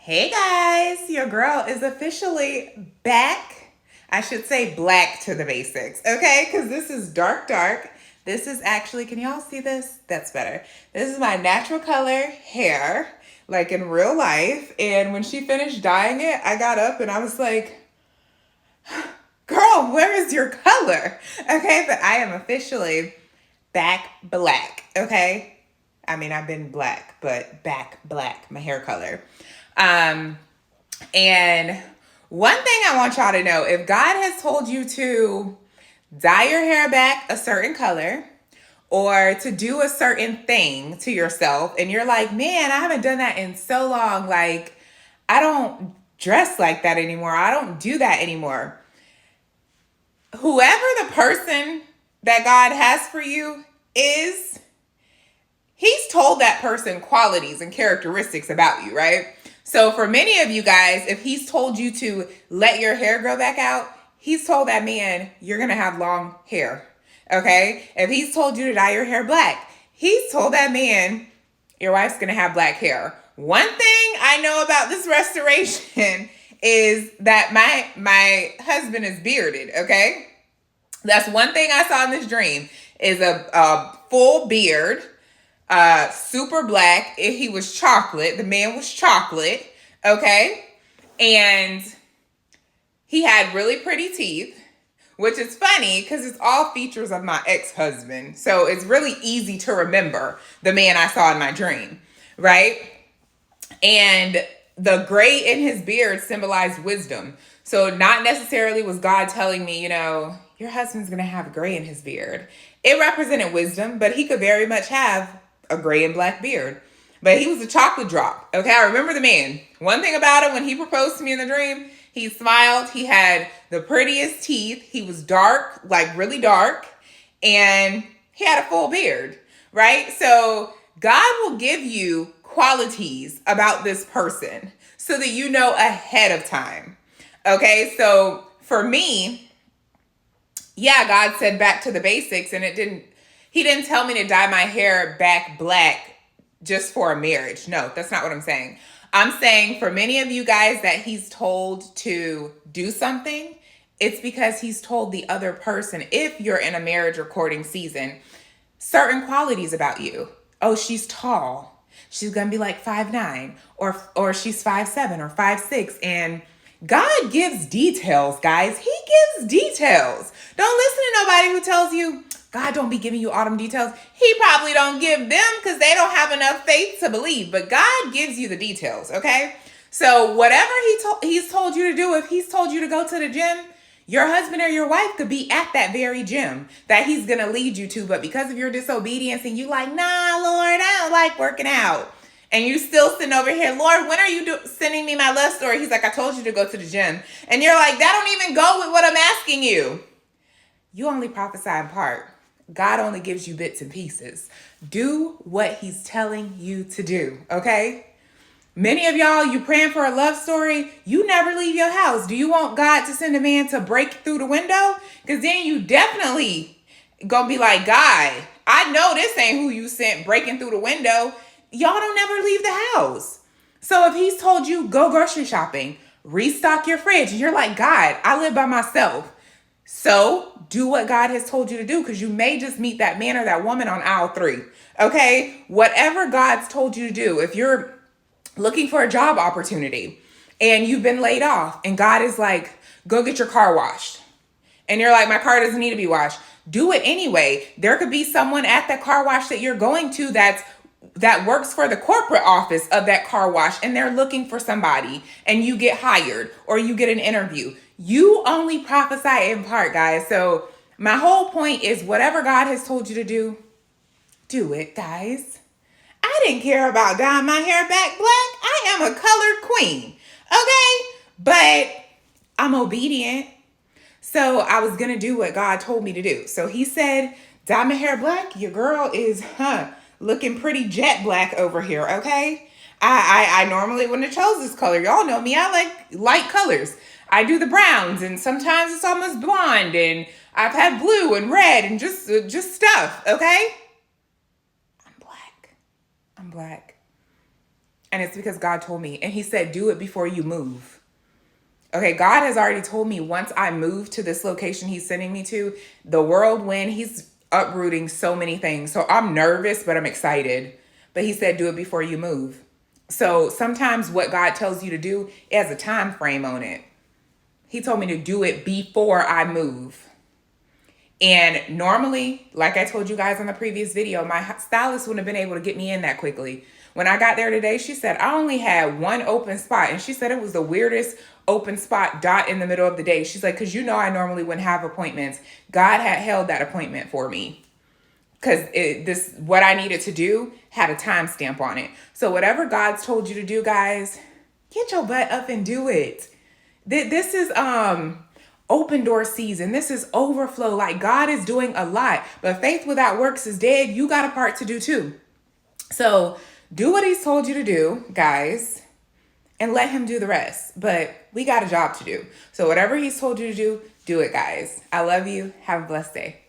Hey guys, your girl is officially back. I should say black to the basics, okay? Because this is dark, dark. This is actually, can y'all see this? That's better. This is my natural color hair, like in real life. And when she finished dyeing it, I got up and I was like, girl, where is your color? Okay, but I am officially back black, okay? I mean, I've been black, but back black, my hair color. Um, and one thing I want y'all to know, if God has told you to dye your hair back a certain color or to do a certain thing to yourself, and you're like, man, I haven't done that in so long. Like, I don't dress like that anymore. I don't do that anymore. Whoever the person that God has for you is, He's told that person qualities and characteristics about you, right? So for many of you guys, if he's told you to let your hair grow back out, he's told that man, you're going to have long hair. Okay? If he's told you to dye your hair black, he's told that man, your wife's going to have black hair. One thing I know about this restoration is that my husband is bearded, okay? That's one thing I saw in this dream is a full beard, super black. He was chocolate. The man was chocolate. Okay. And he had really pretty teeth, which is funny because it's all features of my ex-husband. So it's really easy to remember the man I saw in my dream. Right. And the gray in his beard symbolized wisdom. So not necessarily was God telling me, your husband's going to have gray in his beard. It represented wisdom, but he could very much have a gray and black beard. But he was a chocolate drop. Okay, I remember the man. One thing about him, when he proposed to me in the dream, he smiled. He had the prettiest teeth. He was dark, like really dark. And he had a full beard, right? So God will give you qualities about this person so that you know ahead of time. Okay, so for me, yeah, God said back to the basics, and he didn't tell me to dye my hair back black just for a marriage. No, that's not what I'm saying. I'm saying for many of you guys that he's told to do something, it's because he's told the other person, if you're in a marriage or courting season, certain qualities about you. Oh, she's tall. She's going to be like 5'9", or she's 5'7" or 5'6", and God gives details, guys. He gives details. Don't listen to nobody who tells you, God don't be giving you all them details. He probably don't give them because they don't have enough faith to believe. But God gives you the details, okay? So whatever he's told you to do, if he's told you to go to the gym, your husband or your wife could be at that very gym that he's going to lead you to. But because of your disobedience and you like, nah, Lord, I don't like working out. And you still sitting over here, Lord, when are you sending me my love story? He's like, I told you to go to the gym. And you're like, that don't even go with what I'm asking you. You only prophesy in part. God only gives you bits and pieces. Do what he's telling you to do, okay? Many of y'all, you praying for a love story, you never leave your house. Do you want God to send a man to break through the window? Because then you definitely gonna be like, God, I know this ain't who you sent breaking through the window. Y'all don't ever leave the house. So if he's told you, go grocery shopping, restock your fridge, and you're like, God, I live by myself. So do what God has told you to do, because you may just meet that man or that woman on aisle 3. Okay? Whatever God's told you to do, if you're looking for a job opportunity and you've been laid off and God is like, go get your car washed. And you're like, my car doesn't need to be washed. Do it anyway. There could be someone at that car wash that you're going to that works for the corporate office of that car wash, and they're looking for somebody, and you get hired or you get an interview. You only prophesy in part, guys. So my whole point is, whatever God has told you to do, do it, guys. I didn't care about dyeing my hair back black. I am a colored queen, okay? But I'm obedient. So I was going to do what God told me to do. So he said, dye my hair black. Your girl is, looking pretty jet black over here, okay? I normally wouldn't have chose this color. Y'all know me. I like light colors. I do the browns, and sometimes it's almost blonde, and I've had blue and red and just stuff, okay? I'm black. And it's because God told me. And he said, do it before you move. Okay, God has already told me once I move to this location he's sending me to, the whirlwind, he's uprooting so many things. So I'm nervous, but I'm excited. But he said, do it before you move. So sometimes what God tells you to do, it has a time frame on it. He told me to do it before I move. And normally, like I told you guys in the previous video, my stylist wouldn't have been able to get me in that quickly. When I got there today, she said I only had one open spot. And she said it was the weirdest open spot dot in the middle of the day. She's like, because you know I normally wouldn't have appointments. God had held that appointment for me. Because this what I needed to do had a timestamp on it. So whatever God's told you to do, guys, get your butt up and do it. This is open door season. This is overflow. Like God is doing a lot. But faith without works is dead. You got a part to do too. So do what he's told you to do, guys, and let him do the rest. But we got a job to do. So whatever he's told you to do it, guys. I love you. Have a blessed day.